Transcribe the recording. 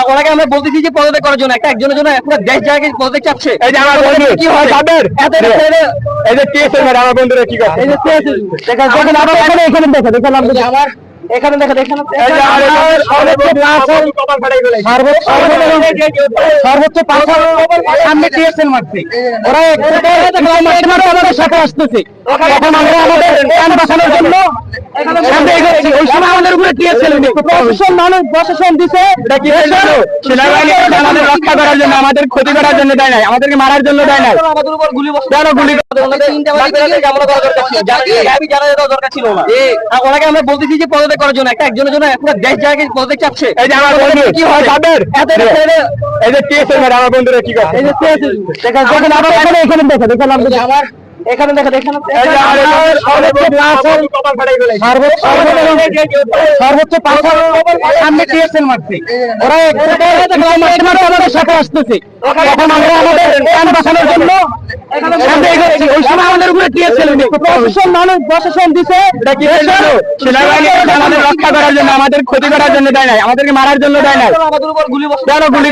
ওনাকে আমরা বলতেছি যে পদত্যাগ করার জন্য একজনের জন্য পুরো দেশ জায়গায় পদত্যাগ চাচ্ছে। এই যে আমার বন্ধু কি হয় তাদের এই যে টিএসএল ম্যাডাম আমার বন্ধুরা কি করে এই যে দেখেন আবার এখানে দেখেন আমার এখানে দেখেন সর্বোচ্চ সামনে টিএসএল মারছে ওরা আমাদের সাথে আসতেছে এখন আমরা আমাদের প্রাণ বাঁচানোর জন্য ওই সময় আমাদের উপরে টিএসএল প্রশাসন মানুষ প্রশাসন দিছে সেনাবাহিনী আমাদের রক্ষা করার জন্য আমাদের ক্ষতি করার জন্য দেয় নাই, আমাদেরকে মারার জন্য দেয় নাই। আমাদের উপর গুলি দরকার ছিল না। ওনাকে আমরা বলতেছি যে পদত্যাগ করার জন্য একজনের জন্য পুরো দেশ জায়গায় পদত্যাগ চাচ্ছে। এই যে আমার বন্ধু কি হয় তাদের এই যে টিএসএল ম্যাডাম আমার বন্ধুরা কি করে এই যে দেখেন আবার এখানে দেখেন আমার এখানে দেখেন সর্বোচ্চ সামনে টিএসএল মারছে ওরা আমাদের সাথে আসতেছে এখন আমরা আমাদের প্রাণ বাঁচানোর জন্য ওই সময় আমাদের উপরে টিএসএল প্রশাসন মানুষ প্রশাসন দিছে সেনাবাহিনী আমাদের রক্ষা করার জন্য আমাদের ক্ষতি করার জন্য দেয় নাই, আমাদেরকে মারার জন্য দেয় নাই। আমাদের উপর গুলি